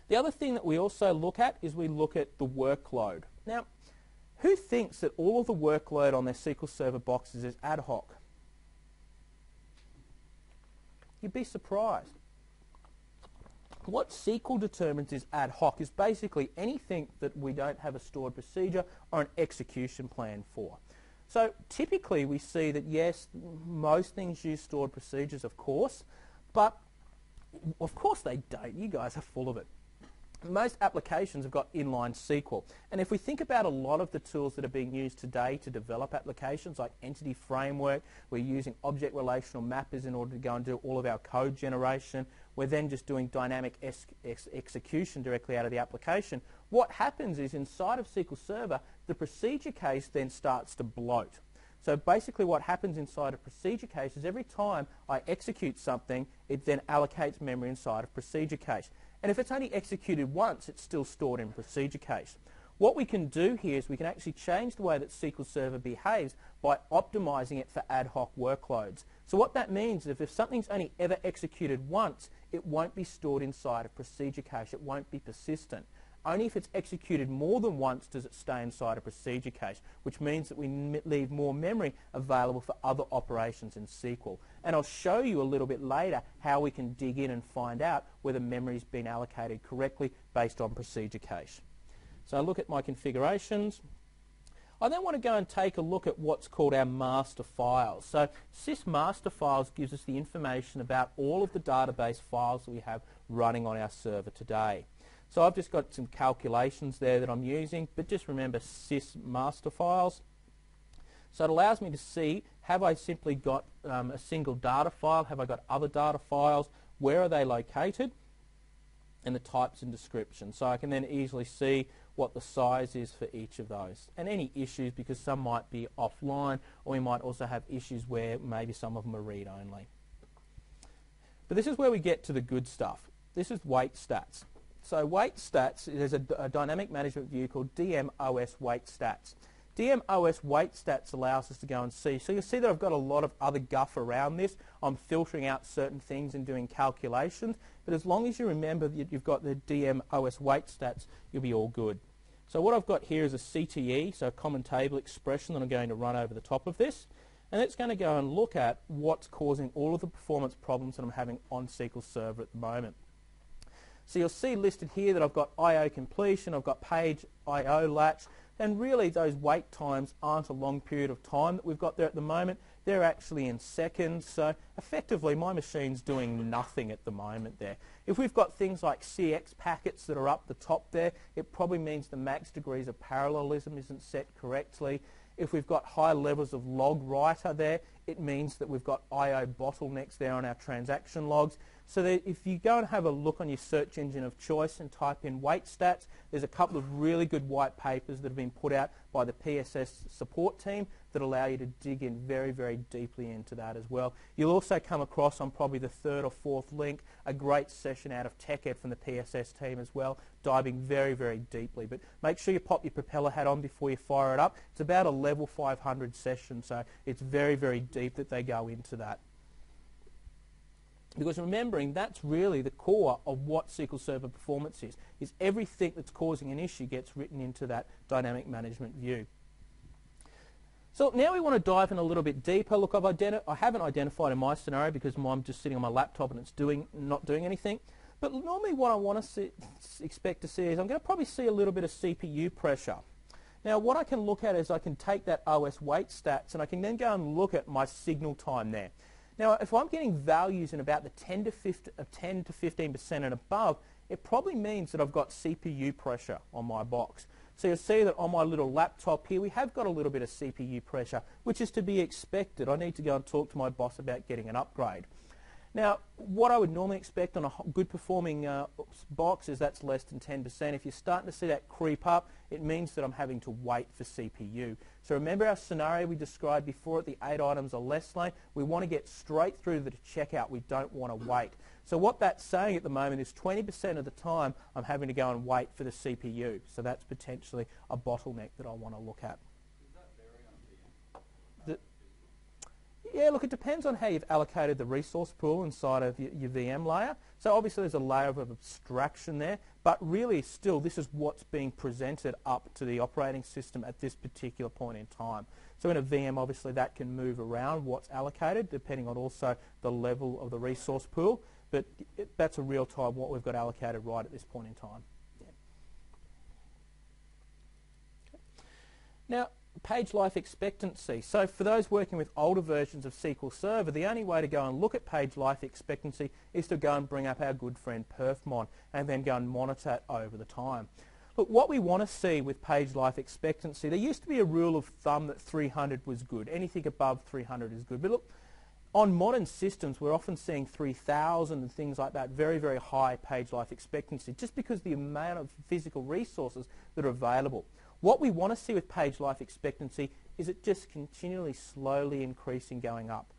The other thing that we also look at is we look at the workload. Now, who thinks that all of the workload on their SQL Server boxes is ad hoc? You'd be surprised. What SQL determines is ad hoc is basically anything that we don't have a stored procedure or an execution plan for. So typically we see that yes, most things use stored procedures, of course, but of course they don't. You guys are full of it. Most applications have got inline SQL. And if we think about a lot of the tools that are being used today to develop applications like Entity Framework, we're using object relational mappers in order to go and do all of our code generation. We're then just doing dynamic execution directly out of the application. What happens is inside of SQL Server, the procedure case then starts to bloat. So basically what happens inside a procedure case is every time I execute something, it then allocates memory inside of procedure case. And if it's only executed once, it's still stored in procedure case. What we can do here is we can actually change the way that SQL Server behaves by optimizing it for ad hoc workloads. So what that means is if something's only ever executed once, it won't be stored inside a procedure cache. It won't be persistent. Only if it's executed more than once does it stay inside a procedure cache, which means that we leave more memory available for other operations in SQL. And I'll show you a little bit later how we can dig in and find out whether memory's been allocated correctly based on procedure cache. So I look at my configurations. I then want to go and take a look at what's called our master files. So sys master files gives us the information about all of the database files that we have running on our server today. So I've just got some calculations there that I'm using, but just remember sys master files. So it allows me to see, have I simply got a single data file, have I got other data files, where are they located, and the types and descriptions. So I can then easily see what the size is for each of those. And any issues, because some might be offline, or we might also have issues where maybe some of them are read-only. But this is where we get to the good stuff. This is weight stats. So weight stats, there's a dynamic management view called DMOS weight stats. DMOS weight stats allows us to go and see. So you'll see that I've got a lot of other guff around this. I'm filtering out certain things and doing calculations. But as long as you remember that you've got the DMOS weight stats, you'll be all good. So what I've got here is a CTE, so a common table expression that I'm going to run over the top of this. And it's going to go and look at what's causing all of the performance problems that I'm having on SQL Server at the moment. So you'll see listed here that I've got I/O completion, I've got page I/O latch, and really those wait times aren't a long period of time that we've got there at the moment. They're actually in seconds, so effectively my machine's doing nothing at the moment there. If we've got things like CX packets that are up the top there, it probably means the max degrees of parallelism isn't set correctly. If we've got high levels of log writer there, it means that we've got I/O bottlenecks there on our transaction logs. So that if you go and have a look on your search engine of choice and type in weight stats, there's a couple of really good white papers that have been put out by the PSS support team that allow you to dig in very, very deeply into that as well. You'll also come across on probably the third or fourth link a great session out of TechEd from the PSS team as well, diving very, very deeply. But make sure you pop your propeller hat on before you fire it up. It's about a level 500 session, so it's very, very deep that they go into that. Because remembering, that's really the core of what SQL Server performance is everything that's causing an issue gets written into that dynamic management view. So now we want to dive in a little bit deeper. Look, I haven't identified in my scenario because I'm just sitting on my laptop and it's not doing anything. But normally what I want to expect to see is I'm going to probably see a little bit of CPU pressure. Now what I can look at is I can take that OS weight stats and I can then go and look at my signal time there. Now, if I'm getting values in about the 10 to 15% and above, it probably means that I've got CPU pressure on my box. So you'll see that on my little laptop here, we have got a little bit of CPU pressure, which is to be expected. I need to go and talk to my boss about getting an upgrade. Now, what I would normally expect on a good performing box is that's less than 10%. If you're starting to see that creep up, it means that I'm having to wait for CPU. So remember our scenario we described before at the 8 items or less lane? We want to get straight through to the checkout. We don't want to wait. So what that's saying at the moment is 20% of the time I'm having to go and wait for the CPU. So that's potentially a bottleneck that I want to look at. Does that vary on the Yeah, look, it depends on how you've allocated the resource pool inside of your VM layer. So obviously there's a layer of abstraction there, but really still this is what's being presented up to the operating system at this particular point in time. So in a VM, obviously that can move around what's allocated depending on also the level of the resource pool, but that's a real time what we've got allocated right at this point in time. Yeah. Okay. Now, page life expectancy. So for those working with older versions of SQL Server, the only way to go and look at page life expectancy is to go and bring up our good friend perfmon and then go and monitor it over the time. Look, what we want to see with page life expectancy, there used to be a rule of thumb that 300 was good. Anything above 300 is good. But look, on modern systems, we're often seeing 3,000 and things like that, very, very high page life expectancy, just because the amount of physical resources that are available. What we want to see with page life expectancy is it just continually slowly increasing, going up.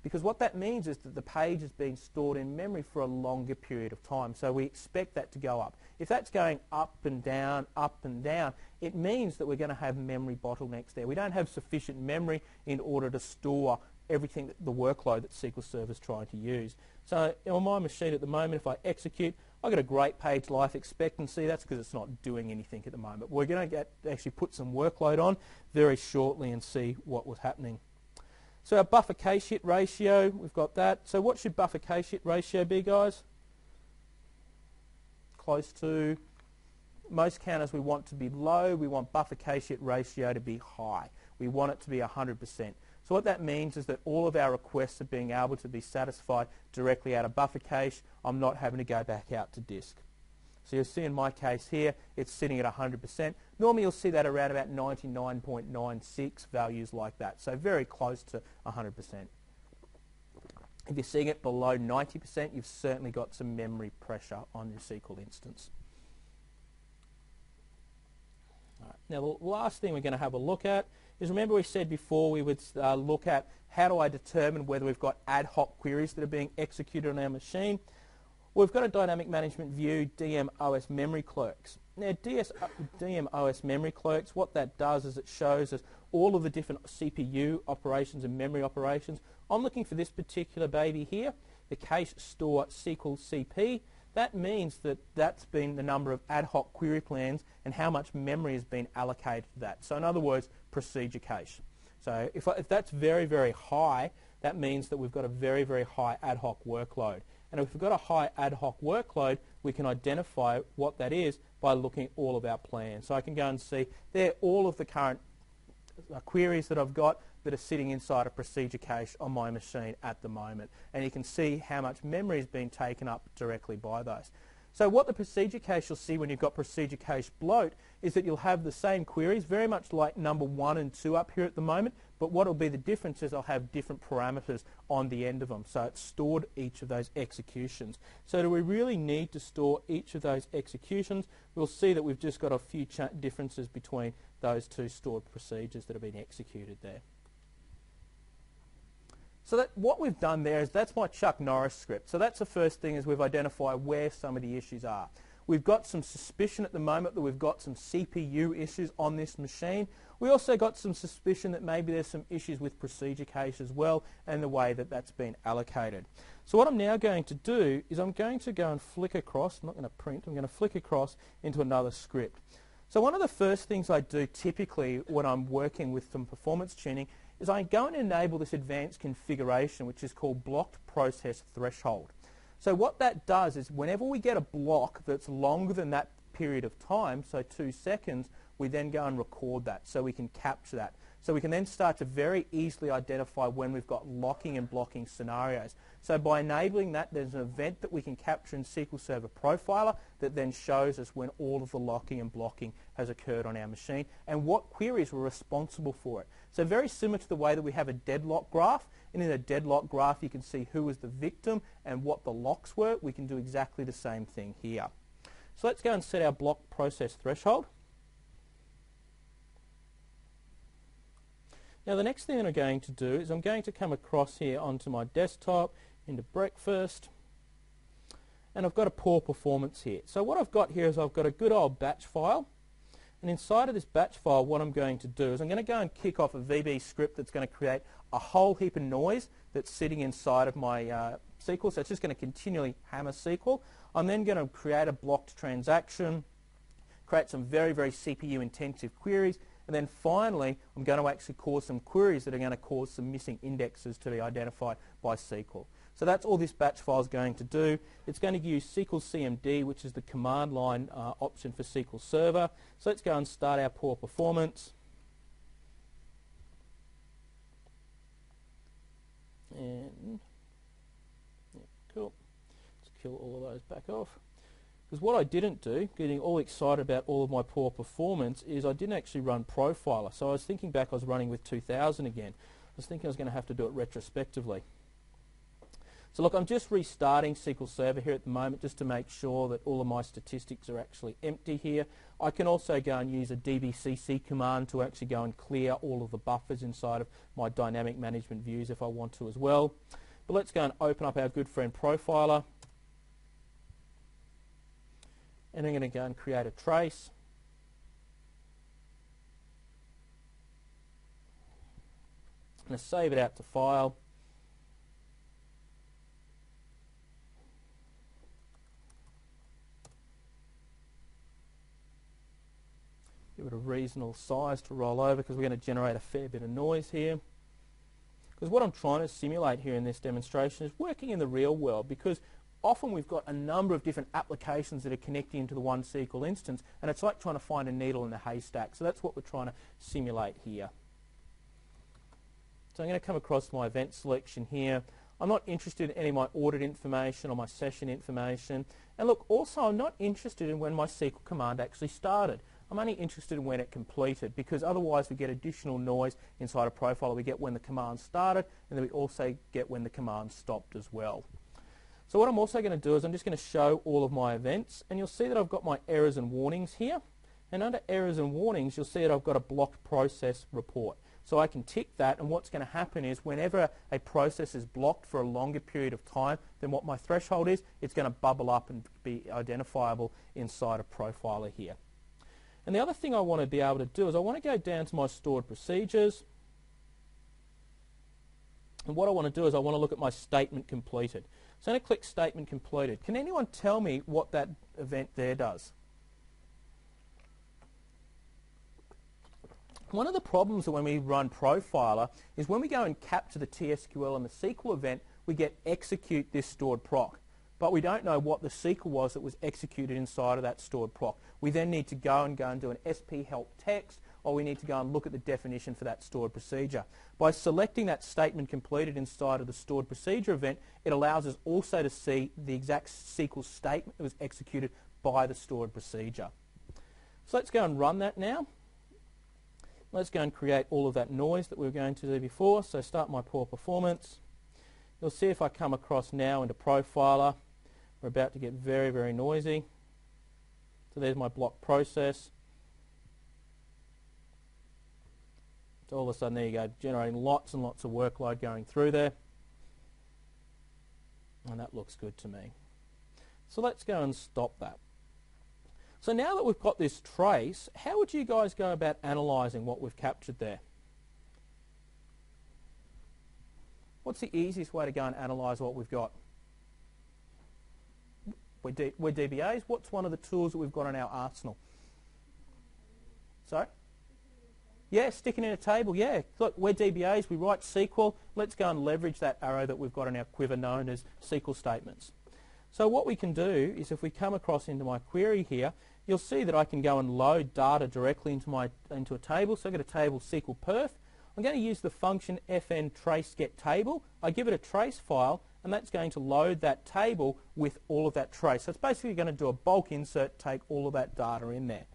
Because what that means is that the page is being stored in memory for a longer period of time. So we expect that to go up. If that's going up and down, it means that we're going to have memory bottlenecks there. We don't have sufficient memory in order to store everything, the workload that SQL Server is trying to use. So on my machine at the moment, if I execute, I've got a great page life expectancy. That's because it's not doing anything at the moment. We're going to actually put some workload on very shortly and see what was happening. So our buffer cache hit ratio, we've got that. So what should buffer cache hit ratio be, guys? Close to. Most counters we want to be low. We want buffer cache hit ratio to be high. We want it to be 100%. So what that means is that all of our requests are being able to be satisfied directly out of buffer cache. I'm not having to go back out to disk. So you'll see in my case here, it's sitting at 100%. Normally you'll see that around about 99.96, values like that. So very close to 100%. If you're seeing it below 90%, you've certainly got some memory pressure on your SQL instance. All right. Now the last thing we're going to have a look at is, remember we said before we would look at how do I determine whether we've got ad hoc queries that are being executed on our machine. We've got a dynamic management view, DMOS memory clerks. Now DMOS memory clerks, what that does is it shows us all of the different CPU operations and memory operations. I'm looking for this particular baby here, the cache store SQL CP. That means that that's been the number of ad hoc query plans and how much memory has been allocated to that. So in other words, procedure cache. So if that's very, very high, that means that we've got a very, very high ad hoc workload. And if we've got a high ad hoc workload, we can identify what that is by looking at all of our plans. So I can go and see there all of the current queries that I've got that are sitting inside a procedure cache on my machine at the moment. And you can see how much memory has been taken up directly by those. So what the procedure cache you'll see when you've got procedure cache bloat is that you'll have the same queries, very much like number 1 and 2 up here at the moment, but what will be the difference is I'll have different parameters on the end of them. So it's stored each of those executions. So do we really need to store each of those executions? We'll see that we've just got a few differences between those two stored procedures that have been executed there. So what we've done there is that's my Chuck Norris script. So that's the first thing, is we've identified where some of the issues are. We've got some suspicion at the moment that we've got some CPU issues on this machine. We also got some suspicion that maybe there's some issues with procedure cache as well and the way that that's been allocated. So what I'm now going to do is I'm going to go and flick across, I'm not going to print, I'm going to flick across into another script. So one of the first things I do typically when I'm working with some performance tuning is I go and enable this advanced configuration, which is called blocked process threshold. So what that does is whenever we get a block that's longer than that period of time, so 2 seconds, we then go and record that so we can capture that. So we can then start to very easily identify when we've got locking and blocking scenarios. So by enabling that, there's an event that we can capture in SQL Server Profiler that then shows us when all of the locking and blocking has occurred on our machine and what queries were responsible for it. So very similar to the way that we have a deadlock graph, and in a deadlock graph you can see who was the victim and what the locks were. We can do exactly the same thing here. So let's go and set our block process threshold. Now the next thing that I'm going to do is I'm going to come across here onto my desktop, into breakfast, and I've got a poor performance here. So what I've got here is I've got a good old batch file, And inside of this batch file, what I'm going to do is I'm going to go and kick off a VB script that's going to create a whole heap of noise that's sitting inside of my SQL. So it's just going to continually hammer SQL. I'm then going to create a blocked transaction, create some very, very CPU intensive queries, and then finally I'm going to actually cause some queries that are going to cause some missing indexes to be identified by SQL. So that's all this batch file is going to do. It's going to use SQL CMD, which is the command line option for SQL Server. So let's go and start our poor performance. And yeah, cool. Let's kill all of those back off. Because what I didn't do, getting all excited about all of my poor performance, is I didn't actually run Profiler. So I was thinking back, I was running with 2000 again. I was thinking I was going to have to do it retrospectively. So look, I'm just restarting SQL Server here at the moment just to make sure that all of my statistics are actually empty here. I can also go and use a dbcc command to actually go and clear all of the buffers inside of my dynamic management views if I want to as well. But let's go and open up our good friend Profiler. And I'm going to go and create a trace. I'm going to save it out to file. Give it a reasonable size to roll over because we're going to generate a fair bit of noise here. Because what I'm trying to simulate here in this demonstration is working in the real world, because often we've got a number of different applications that are connecting into the one SQL instance, and it's like trying to find a needle in a haystack. So that's what we're trying to simulate here. So I'm going to come across my event selection here. I'm not interested in any of my audit information or my session information. And look, also I'm not interested in when my SQL command actually started. I'm only interested in when it completed, because otherwise we get additional noise inside a Profiler. We get when the command started, and then we also get when the command stopped as well. So what I'm also going to do is I'm just going to show all of my events, and you'll see that I've got my errors and warnings here. And under errors and warnings, you'll see that I've got a blocked process report. So I can tick that, and what's going to happen is whenever a process is blocked for a longer period of time than what my threshold is, it's going to bubble up and be identifiable inside a Profiler here. And the other thing I want to be able to do is I want to go down to my stored procedures. And what I want to do is I want to look at my statement completed. So I'm going to click statement completed. Can anyone tell me what that event there does? One of the problems when we run Profiler is when we go and capture the TSQL and the SQL event, we get execute this stored proc. But we don't know what the SQL was that was executed inside of that stored proc. We then need to go and do an SP help text, or we need to go and look at the definition for that stored procedure. By selecting that statement completed inside of the stored procedure event, it allows us also to see the exact SQL statement that was executed by the stored procedure. So let's go and run that now. Let's go and create all of that noise that we were going to do before. So start my poor performance. You'll see if I come across now into Profiler, we're about to get very, very noisy. So there's my block process. So all of a sudden there you go, generating lots and lots of workload going through there. And that looks good to me. So let's go and stop that. So now that we've got this trace, how would you guys go about analysing what we've captured there? What's the easiest way to go and analyse what we've got? We're DBAs. What's one of the tools that we've got in our arsenal? Sorry? Yeah, sticking in a table, yeah. Look, we're DBAs, we write SQL. Let's go and leverage that arrow that we've got in our quiver known as SQL statements. So what we can do is if we come across into my query here, you'll see that I can go and load data directly into a table. So I've got a table SQL perf. I'm going to use the function fn trace get table. I give it a trace file, and that's going to load that table with all of that trace. So it's basically going to do a bulk insert, take all of that data in there.